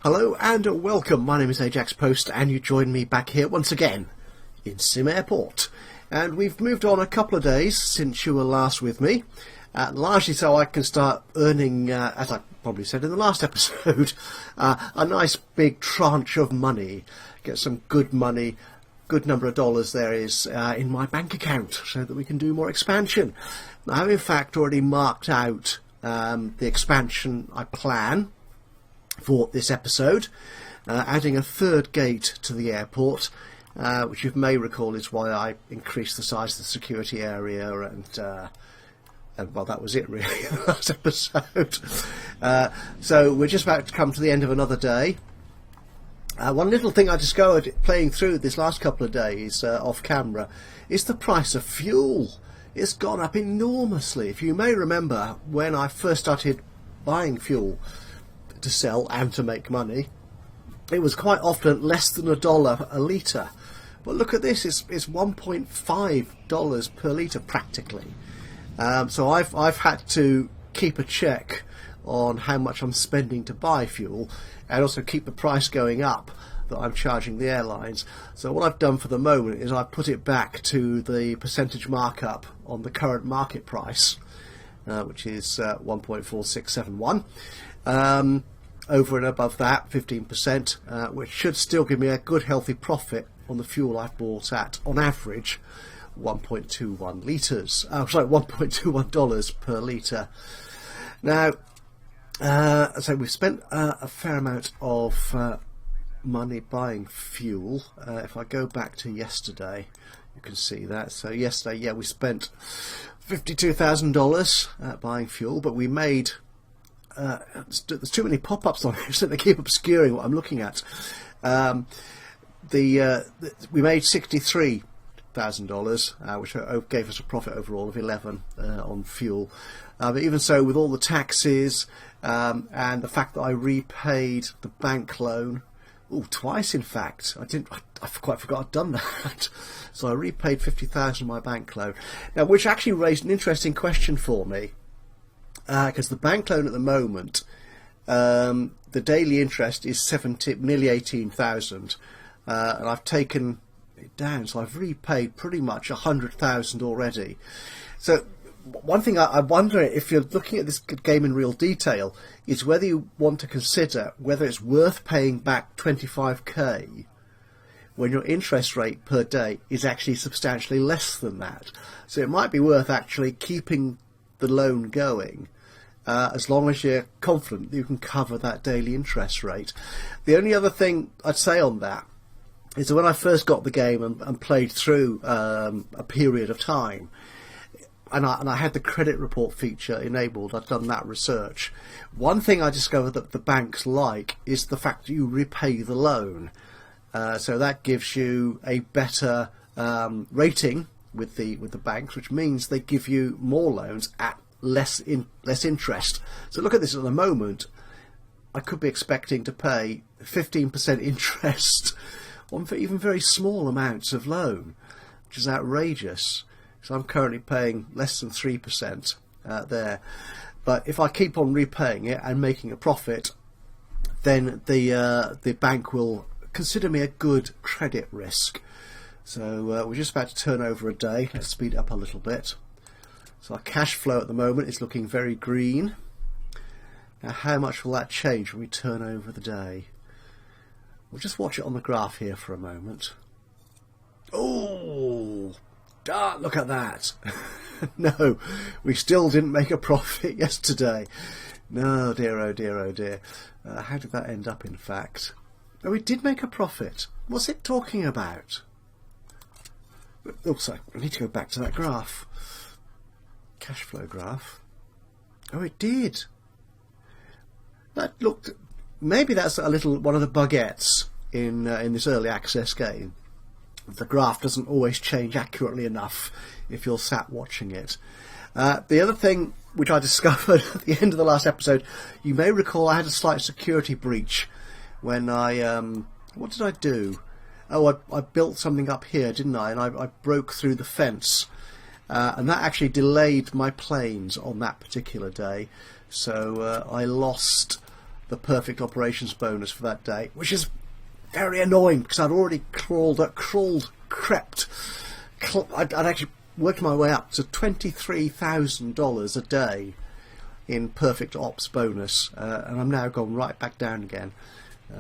Hello and welcome, my name is Ajax Post and you join me back here once again in SimAirport. And we've moved on a couple of days since you were last with me, largely so I can start earning, as I probably said in the last episode, a nice big tranche of money, get some good money, good number of dollars there is in my bank account so that we can do more expansion. Now, I've in fact already marked out the expansion I plan for this episode, adding a third gate to the airport, which you may recall is why I increased the size of the security area, and well, that was it really in the last episode. So we're just about to come to the end of another day. One little thing I discovered playing through this last couple of days off camera is the price of fuel. It's gone up enormously. If you may remember, when I first started buying fuel to sell and to make money, it was quite often less than $1 a litre. But look at this, it's $1.5 per litre practically. So I've had to keep a check on how much I'm spending to buy fuel and also keep the price going up that I'm charging the airlines. So what I've done for the moment is I've put it back to the percentage markup on the current market price, which is 1.4671. Over and above that, 15%, which should still give me a good healthy profit on the fuel I've bought at, on average, 1.21 litres. $1.21 per litre. Now, so we've spent a fair amount of money buying fuel. If I go back to yesterday, you can see that. So yesterday, yeah, we spent $52,000 buying fuel, but we made there's too many pop-ups on here, so they keep obscuring what I'm looking at. We made $63,000, which gave us a profit overall of 11 on fuel. But even so, with all the taxes and the fact that I repaid the bank loan, twice in fact. I quite forgot I'd done that. So I repaid $50,000 of my bank loan. Now, which actually raised an interesting question for me. Because the bank loan at the moment, the daily interest is nearly 18,000, and I've taken it down, so I've repaid pretty much 100,000 already. So one thing I wonder, if you're looking at this game in real detail, is whether you want to consider whether it's worth paying back 25k when your interest rate per day is actually substantially less than that. So it might be worth actually keeping the loan going, as long as you're confident that you can cover that daily interest rate. The only other thing I'd say on that is that when I first got the game and played through a period of time, and I had the credit report feature enabled, I'd done that research. One thing I discovered that the banks like is the fact that you repay the loan. So that gives you a better rating with the banks, which means they give you more loans at less interest. So look at this at the moment. I could be expecting to pay 15% interest on even very small amounts of loan, which is outrageous. So I'm currently paying less than 3% there. But if I keep on repaying it and making a profit, then the bank will consider me a good credit risk. So we're just about to turn over a day. Let's speed up a little bit. So our cash flow at the moment is looking very green. Now how much will that change when we turn over the day? We'll just watch it on the graph here for a moment. Oh, look at that. No, we still didn't make a profit yesterday. No, dear, oh dear, oh dear. How did that end up in fact? Oh, we did make a profit. What's it talking about? Also, I need to go back to that graph. Cash flow graph. Oh, it did. That looked. Maybe that's a little one of the bugettes in this early access game. The graph doesn't always change accurately enough if you're sat watching it. The other thing which I discovered at the end of the last episode, you may recall I had a slight security breach when I. What did I do? Oh, I built something up here, didn't I? And I broke through the fence. And that actually delayed my planes on that particular day. So I lost the perfect operations bonus for that day, which is very annoying because I'd already I'd actually worked my way up to $23,000 a day in perfect ops bonus, and I'm now gone right back down again.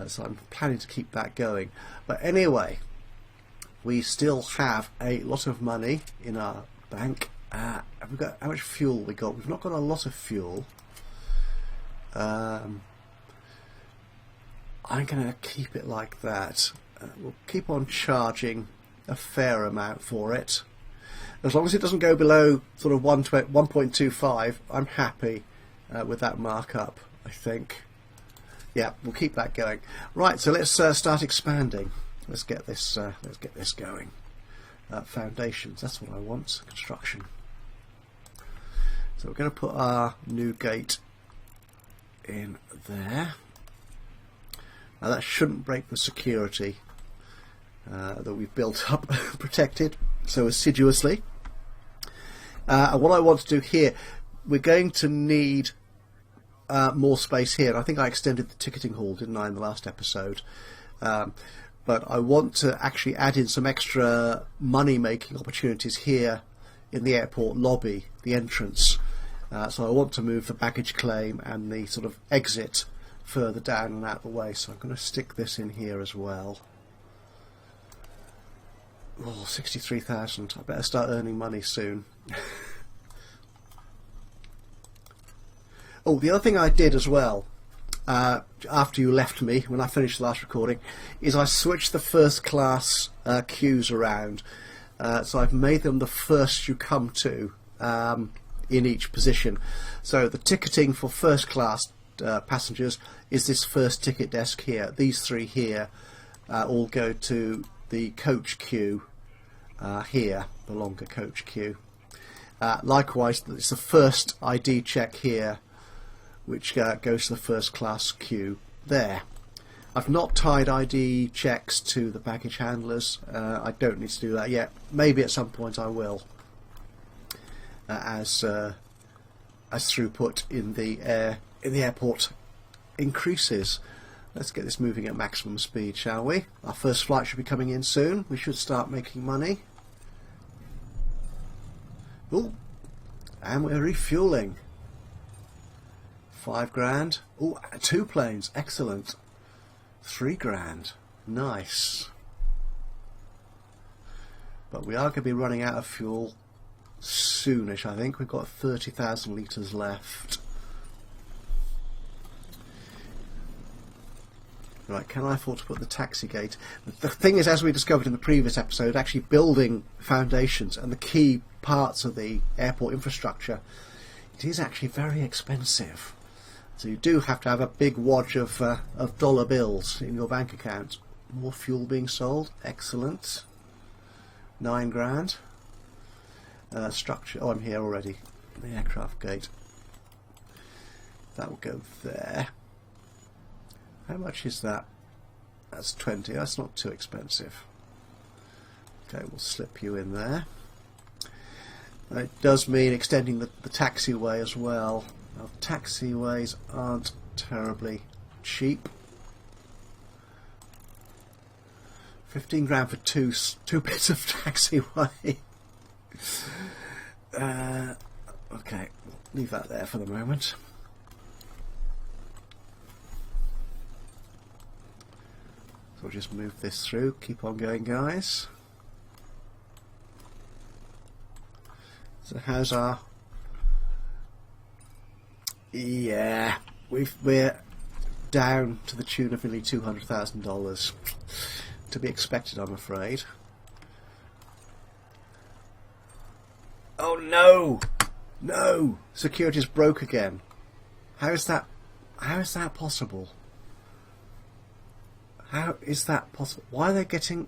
So I'm planning to keep that going. But anyway, we still have a lot of money in our bank. Have we got, how much fuel we got? We've not got a lot of fuel. I'm going to keep it like that. We'll keep on charging a fair amount for it. As long as it doesn't go below sort of 1.25, I'm happy with that markup, I think. Yeah, we'll keep that going. Right, so let's start expanding. Let's get this going. Foundations, that's what I want. Construction. So we're going to put our new gate in there. Now that shouldn't break the security that we've built up, protected so assiduously. And what I want to do here, we're going to need more space here. And I think I extended the ticketing hall, didn't I, in the last episode? But I want to actually add in some extra money-making opportunities here in the airport lobby, the entrance. So I want to move the baggage claim and the sort of exit further down and out of the way. So I'm going to stick this in here as well. Oh, 63,000. I better start earning money soon. Oh, the other thing I did as well, after you left me, when I finished the last recording, is I switched the first class queues around. So I've made them the first you come to in each position. So the ticketing for first class passengers is this first ticket desk here. These three here all go to the coach queue here, the longer coach queue. Likewise, it's the first ID check here, which goes to the first class queue there. I've not tied ID checks to the baggage handlers. I don't need to do that yet. Maybe at some point I will, as throughput in the airport increases. Let's get this moving at maximum speed, shall we? Our first flight should be coming in soon. We should start making money. Oh, and we're refueling. 5 grand. Oh, 2 planes. Excellent. 3 grand. Nice. But we are going to be running out of fuel soonish, I think. We've got 30,000 litres left. Right, can I afford to put the taxi gate? The thing is, as we discovered in the previous episode, actually building foundations and the key parts of the airport infrastructure, it is actually very expensive. So you do have to have a big wad of dollar bills in your bank account. More fuel being sold. Excellent. 9 grand. Structure. Oh, I'm here already. The aircraft gate. That will go there. How much is that? That's 20. That's not too expensive. Okay, we'll slip you in there. It does mean extending the taxiway as well. Now, taxiways aren't terribly cheap. 15 grand for two bits of taxiway. Okay, leave that there for the moment. So we'll just move this through. Keep on going, guys. So how's our... Yeah, we're down to the tune of nearly $200,000. To be expected, I'm afraid. Oh no! No! Security's broke again. How is that possible? How is that possible? Why are they getting...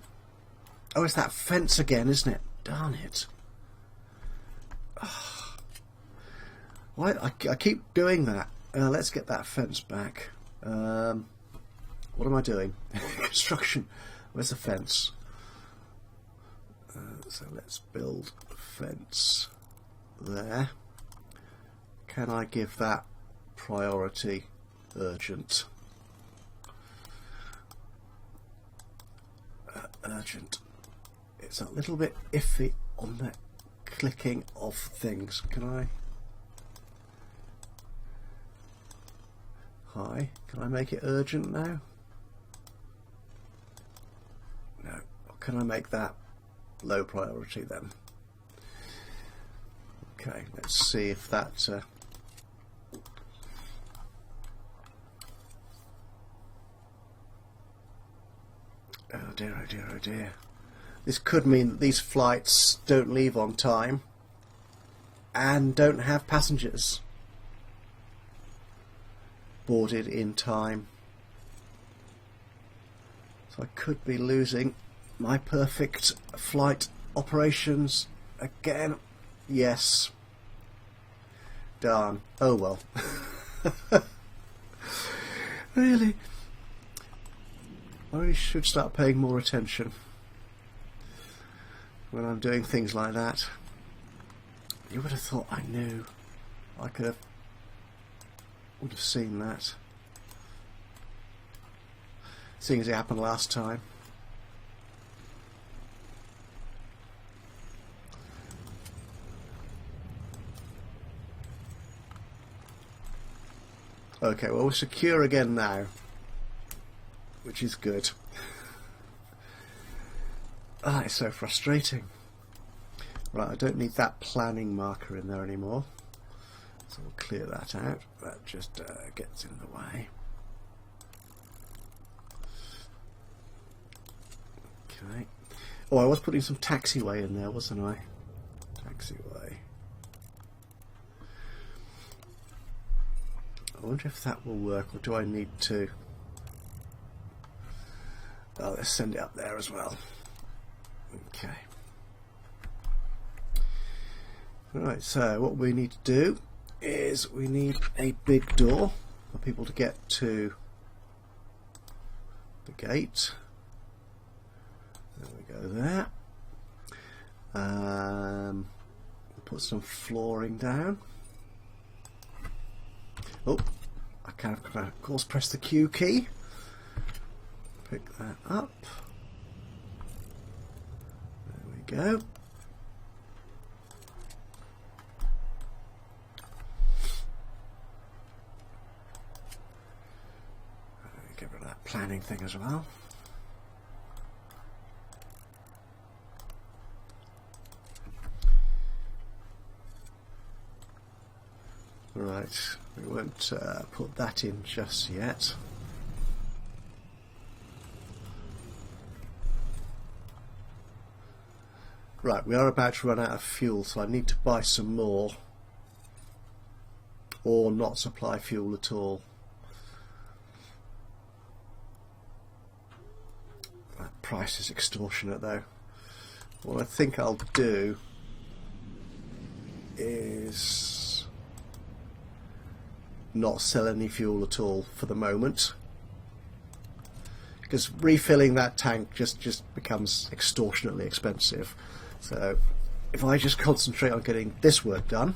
Oh, it's that fence again, isn't it? Darn it. Why I keep doing that. Let's get that fence back. What am I doing? Construction. Where's the fence? So let's build a fence there. Can I give that priority urgent? urgent. It's a little bit iffy on that clicking of things. Can I? Hi, can I make it urgent now? No. Can I make that low priority then? Okay, let's see if that oh dear, oh dear, oh dear. This could mean that these flights don't leave on time and don't have passengers boarded in time. So I could be losing my perfect flight operations again. Yes. Darn. Oh well. Really? I really should start paying more attention when I'm doing things like that. You would have thought I knew. I would have seen that. Seeing as it happened last time. Okay, well we're secure again now, which is good. Ah, it's so frustrating. Right, I don't need that planning marker in there anymore, so we'll clear that out. That just gets in the way. Okay. Oh, I was putting some taxiway in there, wasn't I? Taxiway. I wonder if that will work, or do I need to? Oh, let's send it up there as well. Okay. Right, so what we need to do is we need a big door for people to get to the gate. There we go there. Put some flooring down. Oh, I can of course press the Q key. Pick that up. There we go. Get rid of that planning thing as well. Right, we won't put that in just yet. Right, we are about to run out of fuel, so I need to buy some more, or not supply fuel at all. That price is extortionate though. What I think I'll do is not sell any fuel at all for the moment, because refilling that tank just becomes extortionately expensive. So if I just concentrate on getting this work done,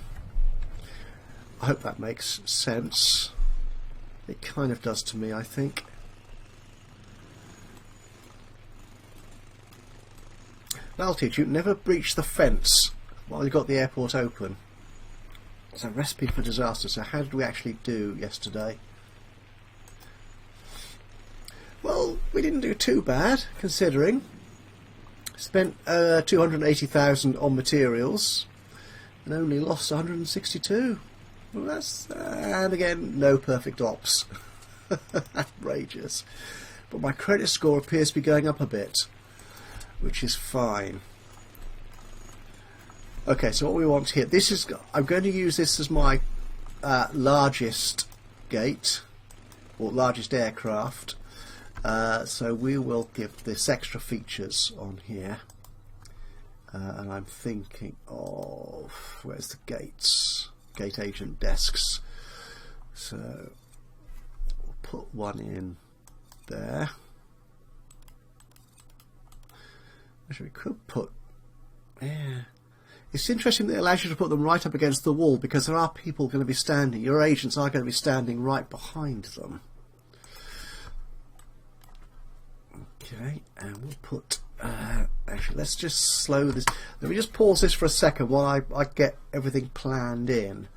I hope that makes sense. It kind of does to me, I think. That'll teach you, never breach the fence while you've got the airport open. It's a recipe for disaster. So how did we actually do yesterday? Well, we didn't do too bad, considering. Spent 280,000 on materials and only lost 162. Well, that's and again, no perfect ops. Outrageous. But my credit score appears to be going up a bit, which is fine. Okay, so what we want here, this is, I'm going to use this as my largest gate, or largest aircraft, so we will give this extra features on here, and I'm thinking of, where's the gates, gate agent desks, so we'll put one in there. Actually we could put, yeah. It's interesting that it allows you to put them right up against the wall, because there are people going to be standing, your agents are going to be standing right behind them. Okay, and we'll put Actually, let's just slow this. Let me just pause this for a second while I get everything planned in.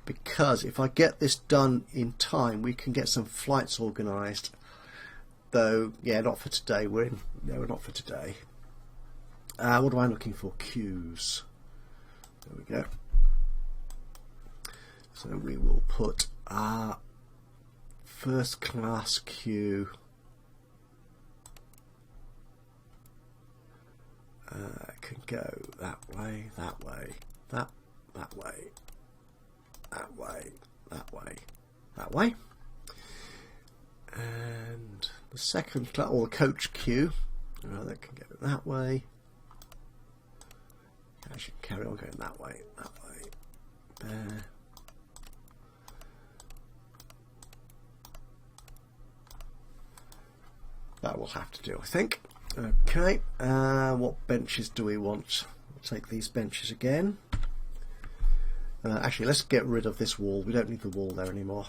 Because if I get this done in time, we can get some flights organised. Though, yeah, not for today. We're not for today. What am I looking for? Queues. There we go. So we will put our first class queue. Can go that way, that way, that way, that way, that way, that way. And the second class, or the coach queue, that can go that way. I should carry on going that way, there. That will have to do, I think. Okay, what benches do we want? We'll take these benches again. Actually, let's get rid of this wall. We don't need the wall there anymore.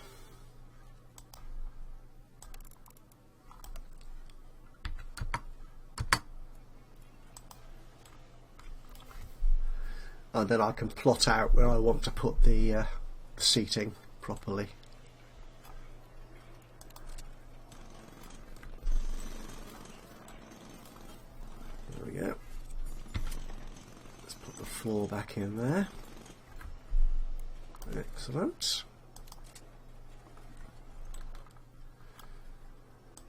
And then I can plot out where I want to put the seating properly. Floor back in there. Excellent.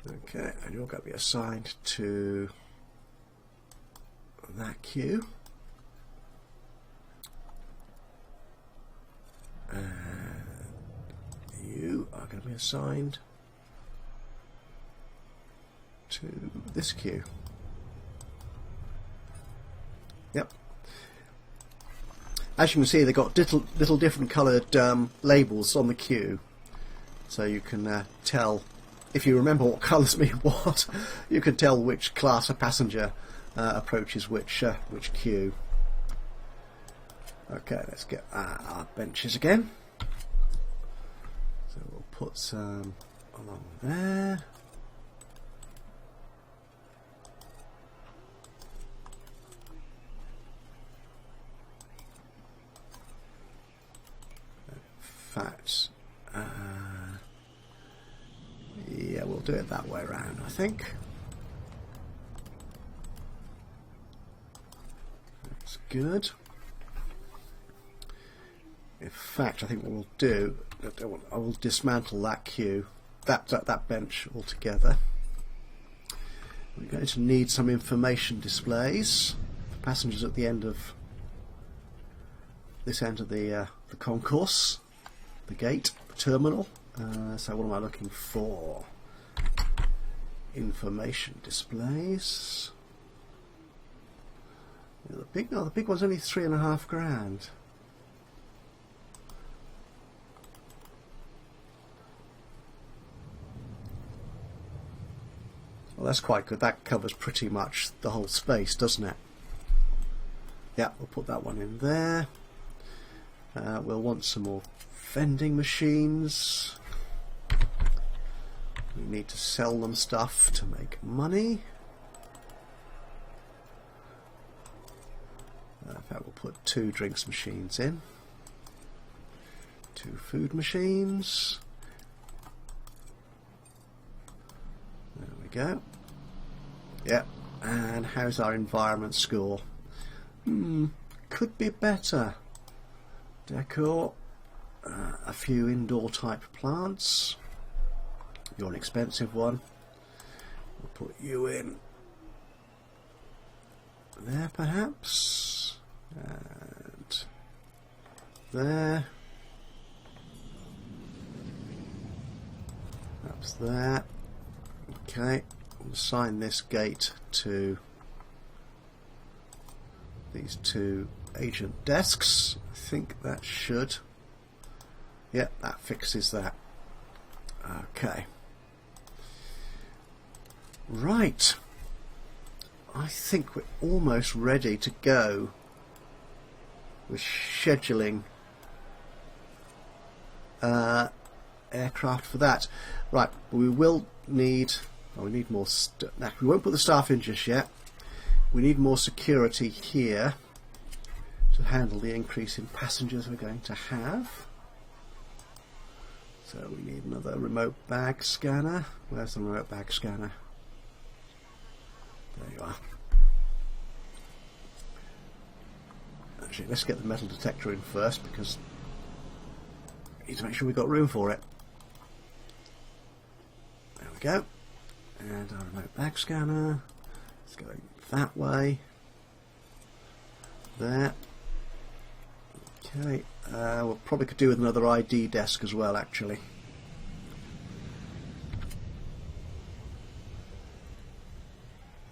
Okay, and you're going to be assigned to that queue. And you are going to be assigned to this queue. Yep. As you can see, they've got little different coloured labels on the queue, so you can tell, if you remember what colours mean what, you can tell which class of passenger approaches which queue. Okay, let's get our benches again. So we'll put some along there. Fact, yeah, we'll do it that way around, I think. That's good. In fact, I think what we'll do, I will dismantle that queue, that bench altogether. We're going to need some information displays for passengers at the end of this end of the concourse. The gate, the terminal. So what am I looking for? Information displays. Yeah, the big one's only $3.5 grand. Well, that's quite good. That covers pretty much the whole space, doesn't it? Yeah, we'll put that one in there. We'll want some more vending machines. We need to sell them stuff to make money. In fact, we'll put 2 drinks machines in, 2 food machines. There we go. Yep. And how's our environment score? Could be better. Decor. A few indoor type plants. You're an expensive one. We'll put you in there perhaps, and there, perhaps there. Okay, we'll assign this gate to these 2 agent desks. I think that should. Yep, that fixes that. Okay. Right. I think we're almost ready to go with scheduling aircraft for that. Right, we will need, Oh, we need more. Nah, we won't put the staff in just yet. We need more security here to handle the increase in passengers we're going to have. So we need another remote bag scanner. Where's the remote bag scanner? There you are. Actually, let's get the metal detector in first because we need to make sure we've got room for it. There we go. And our remote bag scanner. It's going that way. There. Okay. We'll probably could do with another ID desk as well, actually.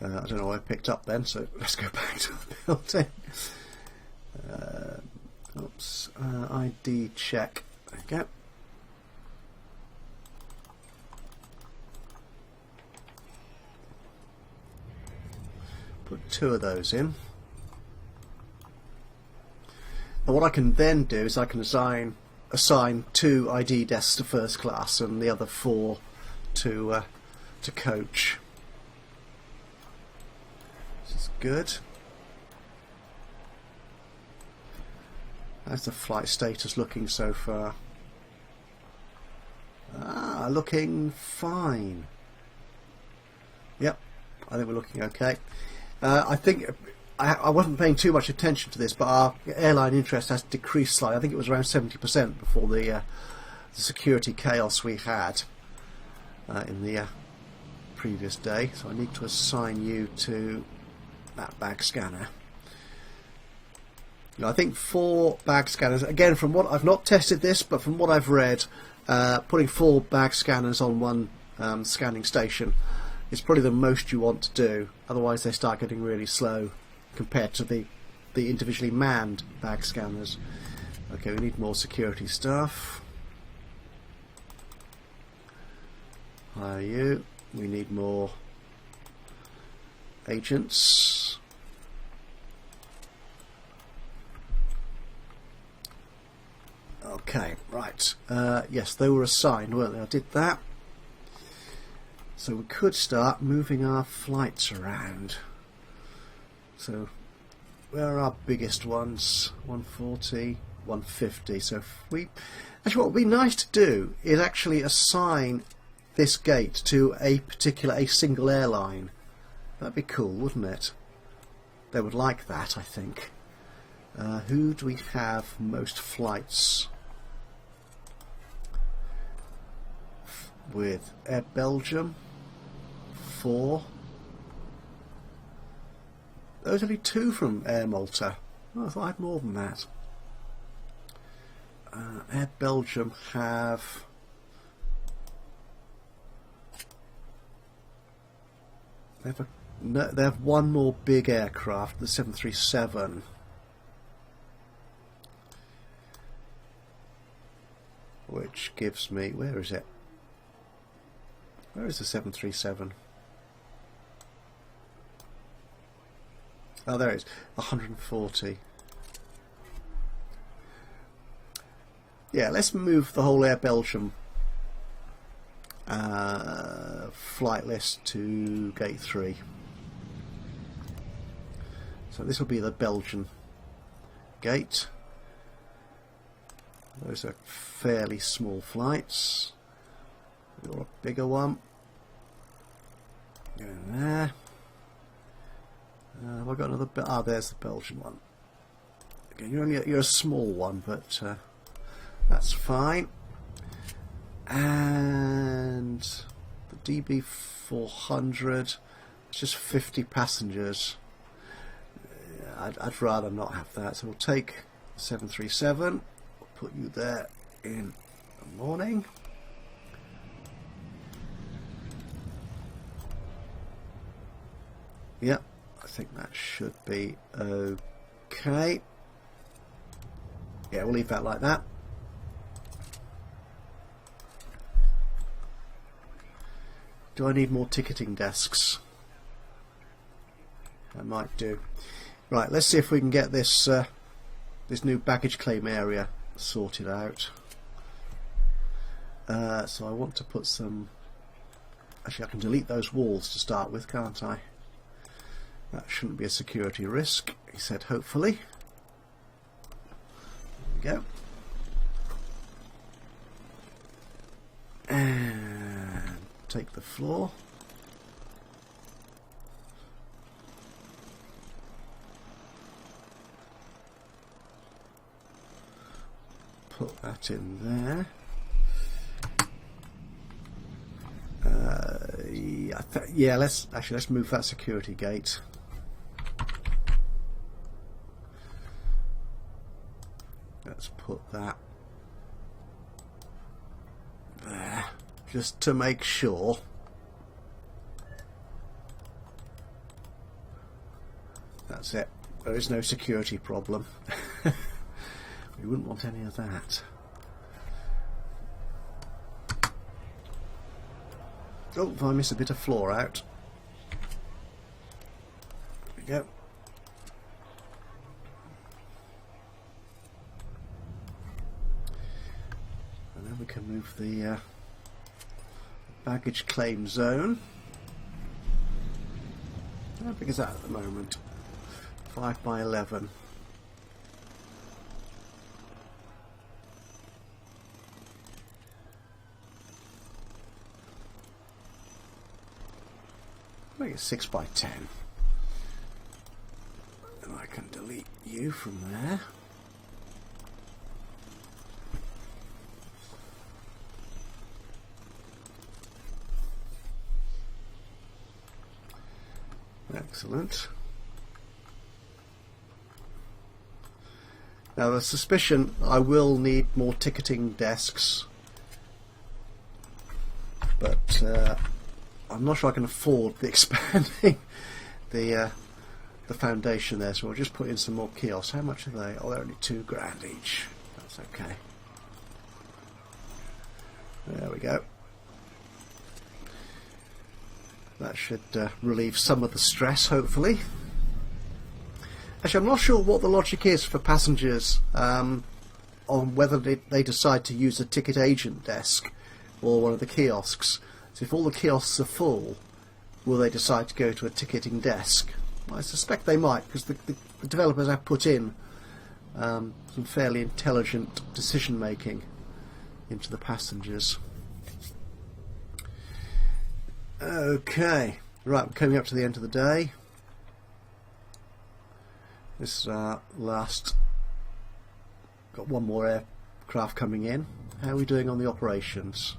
I don't know what I picked up then, so let's go back to the building. Oops. ID check. There we go. Put 2 of those in. And what I can then do is I can assign 2 ID desks to first class and the other 4 to coach. This is good. How's the flight status looking so far? Looking fine. Yep, I think we're looking okay. I think I wasn't paying too much attention to this, but our airline interest has decreased slightly. I think it was around 70% before the security chaos we had in the previous day. So I need to assign you to that bag scanner. I think 4 bag scanners. Again, from what I've not tested this, but from what I've read, putting 4 bag scanners on one scanning station is probably the most you want to do. Otherwise, they start getting really slow compared to the individually manned bag scanners. Okay, we need more security staff. Hire you. We need more agents. Okay, right. Yes, they were assigned, weren't they? I did that. So we could start moving our flights around. So where are our biggest ones? 140, 150. So if we... Actually, what would be nice to do is actually assign this gate to a single airline. That'd be cool, wouldn't it? They would like that, I think. Who do we have most flights with? Air Belgium, 4. Those only 2 from Air Malta. Oh, I thought I had more than that. Air Belgium have... They have 1 more big aircraft, the 737. Which gives me... Where is it? Where is the 737? Oh, there it is. 140. Yeah, let's move the whole Air Belgium flight list to gate 3. So this will be the Belgian gate. Those are fairly small flights. You're a bigger one. Go in there. Have I got another? There's the Belgian one. Again, you're a small one, but that's fine. And the DB400, it's just 50 passengers. I'd rather not have that. So we'll take the 737. We'll put you there in the morning. Yep, I think that should be okay. Yeah, we'll leave that like that. Do I need more ticketing desks? I might do. Right, let's see if we can get this this new baggage claim area sorted out. So I want to put some Actually, I can delete those walls to start with, can't I? That shouldn't be a security risk, he said, hopefully. There we go. And take the floor. Put that in there. Yeah, let's move that security gate. Let's put that there, just to make sure. That's it. There is no security problem. We wouldn't want any of that. Oh, if I miss a bit of floor out. There we go. And then we can move the baggage claim zone. How big is that at the moment? 5 by 11. I think it's 6 by 10. And I can delete you from there. Excellent. Now, the suspicion I will need more ticketing desks, but I'm not sure I can afford the expanding the foundation there, so we'll just put in some more kiosks. How much are they? Oh, they're only £2 each. That's okay. There we go. That should relieve some of the stress, hopefully. Actually, I'm not sure what the logic is for passengers on whether they decide to use a ticket agent desk or one of the kiosks. So if all the kiosks are full, will they decide to go to a ticketing desk? I suspect they might, because the developers have put in some fairly intelligent decision making into the passengers. Okay, right, we're coming up to the end of the day. This is our last. Got one more aircraft coming in. How are we doing on the operations?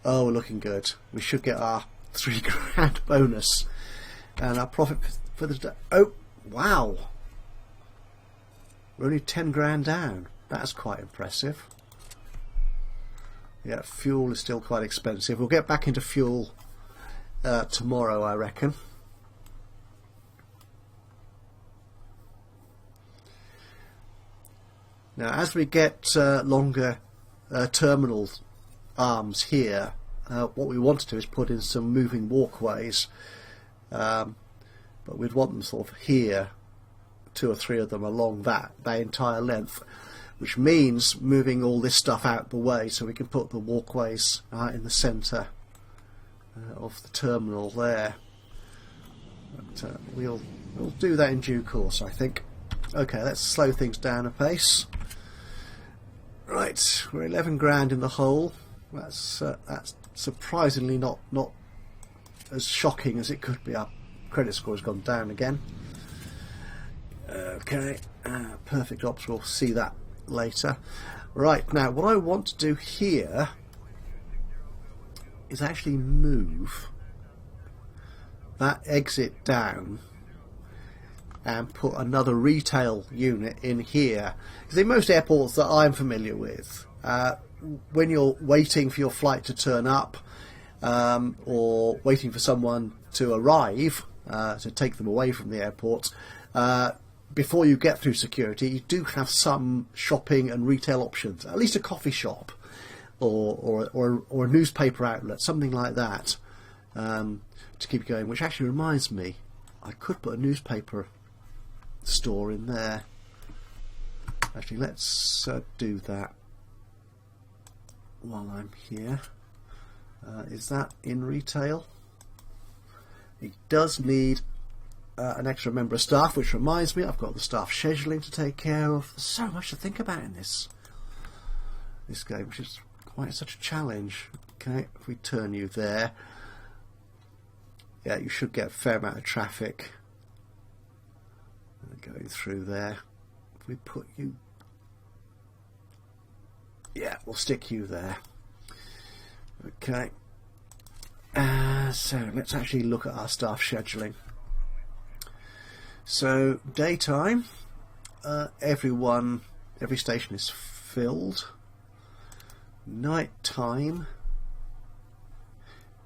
Oh, we're looking good. We should get our £3 bonus, and our profit for the day. Oh, wow! We're only 10 grand down. That's quite impressive. Yeah, fuel is still quite expensive. We'll get back into fuel tomorrow, I reckon. Now, as we get longer terminal arms here, what we want to do is put in some moving walkways, but we'd want them sort of here, 2 or 3 of them along that entire length, which means moving all this stuff out the way so we can put the walkways in the centre of the terminal there. But we'll do that in due course, I think. Okay, let's slow things down a pace. Right, we're 11 grand in the hole. That's surprisingly not as shocking as it could be. Our credit score has gone down again. Okay, perfect ops. We'll see that later. Right, now what I want to do here is actually move that exit down and put another retail unit in here, because in most airports that I'm familiar with, when you're waiting for your flight to turn up or waiting for someone to arrive to take them away from the airport, before you get through security, you do have some shopping and retail options, at least a coffee shop or a newspaper outlet, something like that, to keep going. Which actually reminds me, I could put a newspaper store in there. Actually, let's do that while I'm here. Is that in retail? He does need an extra member of staff, which reminds me, I've got the staff scheduling to take care of. There's so much to think about in this game, which is quite such a challenge. Okay, if we turn you there, yeah, you should get a fair amount of traffic going through there. If we put you, yeah, we'll stick you there. Okay, so let's actually look at our staff scheduling. So daytime, every station is filled. Night time,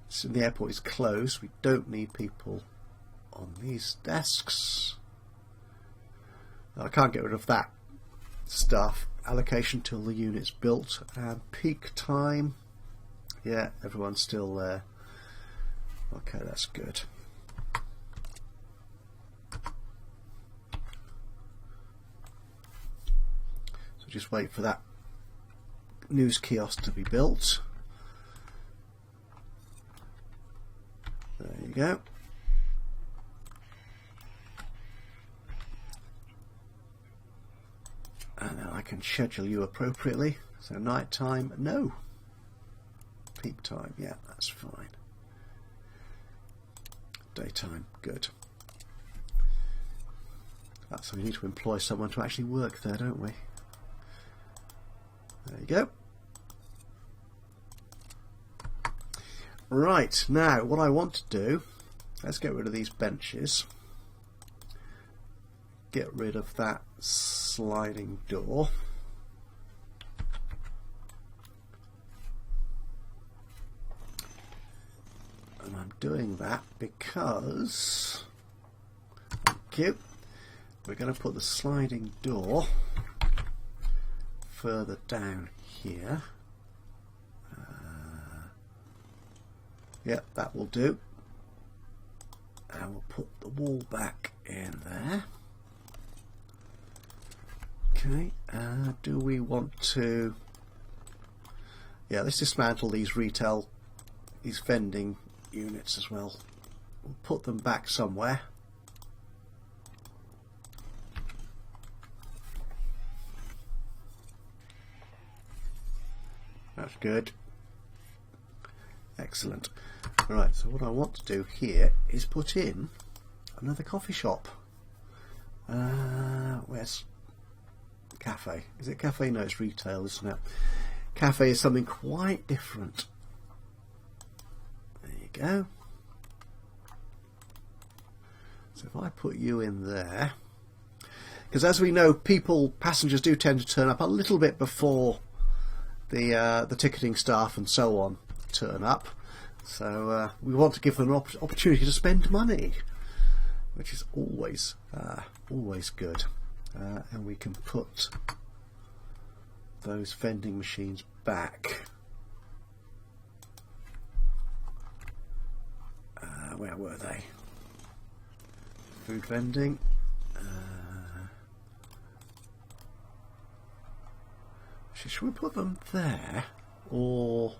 so the airport is closed. We don't need people on these desks. I can't get rid of that stuff. Allocation till the unit's built. And peak time, yeah, everyone's still there. Okay, that's good. So just wait for that news kiosk to be built. There you go. And now I can schedule you appropriately. So night time, no. Peak time, yeah, that's fine. Daytime, good. So we need to employ someone to actually work there, don't we? There you go. Right, now what I want to do, let's get rid of these benches. Get rid of that sliding door. And I'm doing that because, thank you, we're going to put the sliding door further down here. Yep, that will do. And we'll put the wall back in there. Okay, do we want to... Yeah, let's dismantle these these vending units as well. We'll put them back somewhere. That's good. Excellent. Right, so what I want to do here is put in another coffee shop. Where's cafe? Is it cafe? No, it's retail, isn't it? Cafe is something quite different. There you go. So if I put you in there, because as we know, passengers do tend to turn up a little bit before the ticketing staff and so on turn up. So we want to give them an opportunity to spend money, which is always good. And we can put those vending machines back. Where were they? Food vending. Should we put them there, or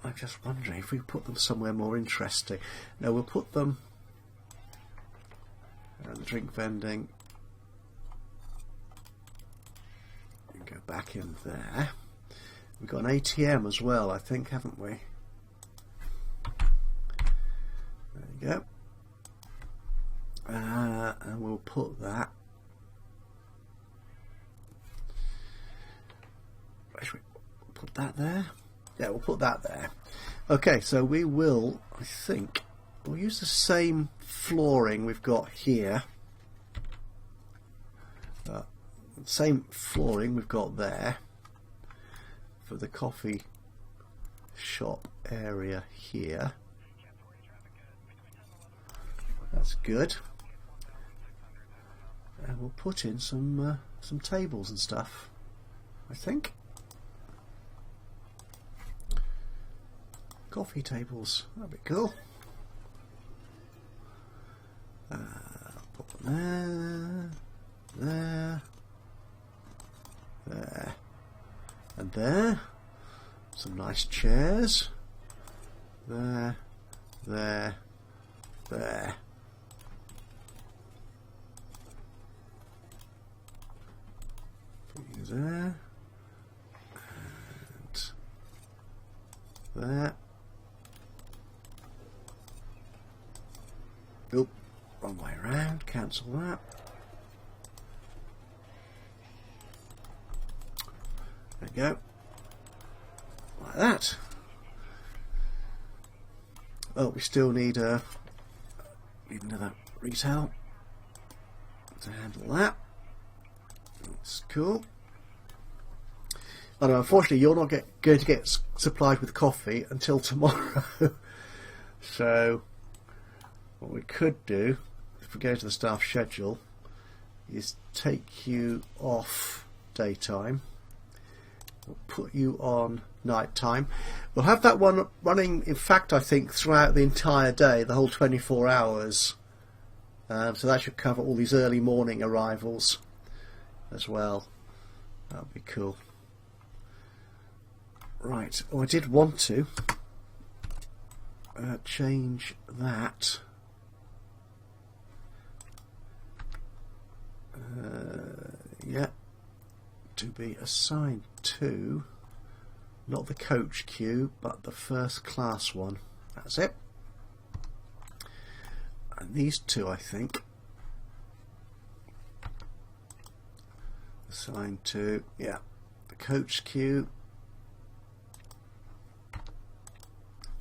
I'm just wondering if we put them somewhere more interesting. No, we'll put them the drink vending. And go back in there. We've got an ATM as well, I think, haven't we? There you go. And we'll put that. Should we put that there? Yeah, we'll put that there. Okay, so we will, I think, we'll use the same flooring we've got here. Same flooring we've got there for the coffee shop area here. That's good. And we'll put in some tables and stuff, I think. Coffee tables, that'd be cool. Put them there, there. There. And there. Some nice chairs. There. There. There. Put you there. And there. Oop, wrong way around. Cancel that. There we go. Like that. Oh, we still need another retail to handle that. That's cool. Oh, unfortunately, you're not going to get supplied with coffee until tomorrow. So, what we could do, if we go to the staff schedule, is take you off daytime. We'll put you on night time. We'll have that one running, in fact, I think, throughout the entire day, the whole 24 hours. So that should cover all these early morning arrivals as well. That would be cool. Right, oh, I did want to change that. Yeah, to be assigned to not the coach queue but the first class one. That's it. And these two, I think, assigned to, yeah, the coach queue,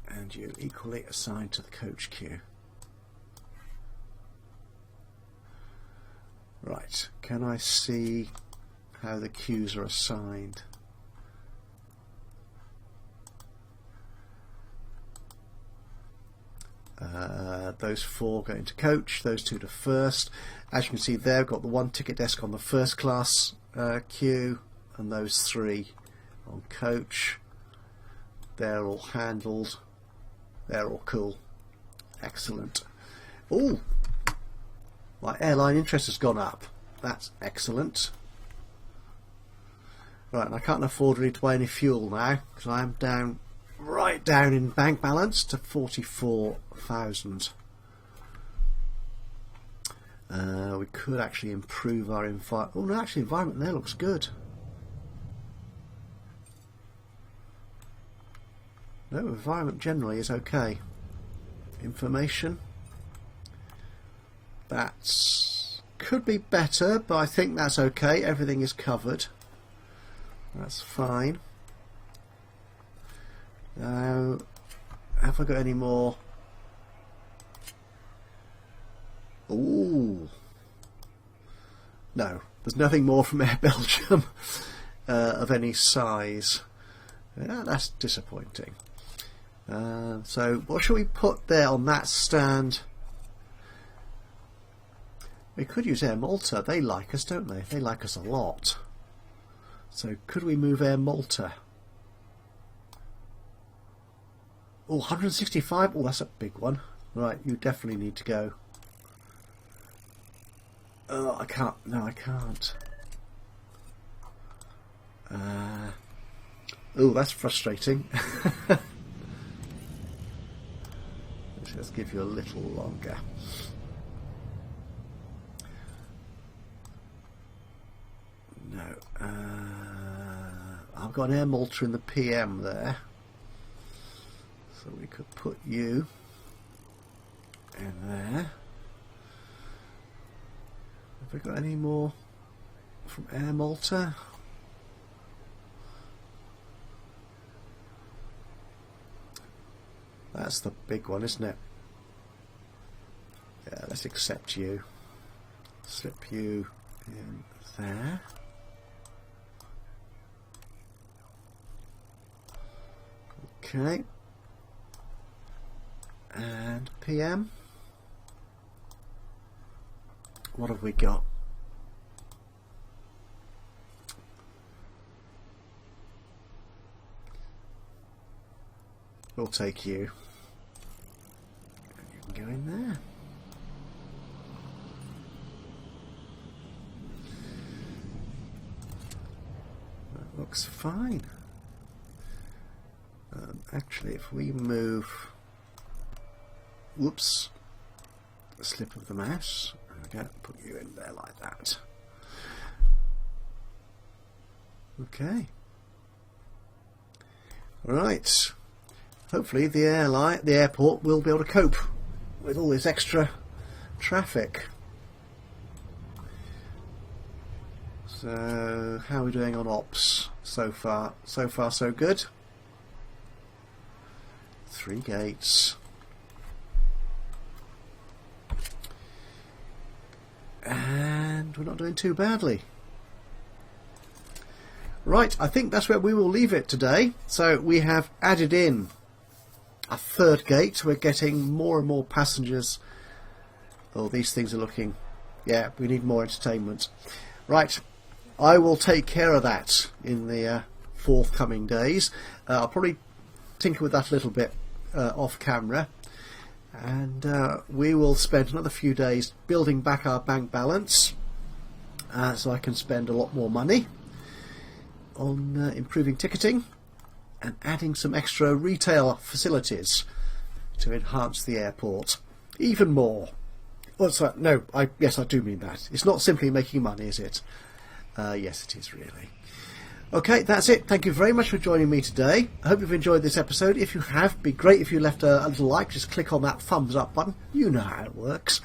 and you equally assigned to the coach queue. Right, can I see how the queues are assigned? Those four go into coach, those two to first. As you can see there, I've got the one ticket desk on the first class queue, and those three on coach. They're all handled. They're all cool. Excellent. Ooh, my airline interest has gone up. That's excellent. Right, and I can't afford really to buy any fuel now because I am down, right down in bank balance to 44,000. We could actually improve our environment. Oh no, actually, environment there looks good. No, environment generally is okay. Information. That's could be better, but I think that's okay. Everything is covered. That's fine. Now, have I got any more? Ooh. No, there's nothing more from Air Belgium of any size. Yeah, that's disappointing. So what should we put there on that stand? We could use Air Malta. They like us, don't they? They like us a lot. So could we move Air Malta? Oh, 165? Oh, that's a big one. Right, you definitely need to go. Oh, I can't. No, I can't. Oh, that's frustrating. Let's give you a little longer. No. I've got an Air Malta in the PM there. So we could put you in there. Have we got any more from Air Malta? That's the big one, isn't it? Yeah, let's accept you. Slip you in there. Okay. And PM. What have we got? We'll take you. You can go in there. looks fine. Actually, if we move, whoops, a slip of the mouse, okay, put you in there like that. Okay. Right. Hopefully the airport will be able to cope with all this extra traffic. So how are we doing on ops so far? So far so good. 3 gates. And we're not doing too badly. Right, I think that's where we will leave it today. So we have added in a 3rd gate. We're getting more and more passengers. Oh, these things are looking... yeah, we need more entertainment. Right, I will take care of that in the forthcoming days. I'll probably tinker with that a little bit off camera. And we will spend another few days building back our bank balance so I can spend a lot more money on improving ticketing and adding some extra retail facilities to enhance the airport even more. Oh, sorry, no, yes, I do mean that. It's not simply making money, is it? Yes, it is really. Okay, that's it. Thank you very much for joining me today. I hope you've enjoyed this episode. If you have, it'd be great if you left a little like. Just click on that thumbs up button. You know how it works.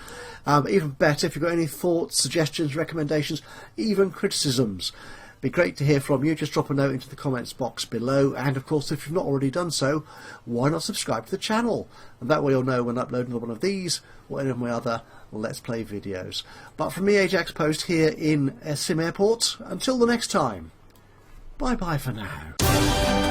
Even better, if you've got any thoughts, suggestions, recommendations, even criticisms, it'd be great to hear from you. Just drop a note into the comments box below. And of course, if you've not already done so, why not subscribe to the channel? And that way you'll know when I upload another one of these or any of my other Let's Play videos. But from me, Ajax Post, here in SimAirport, until the next time. Bye-bye for now.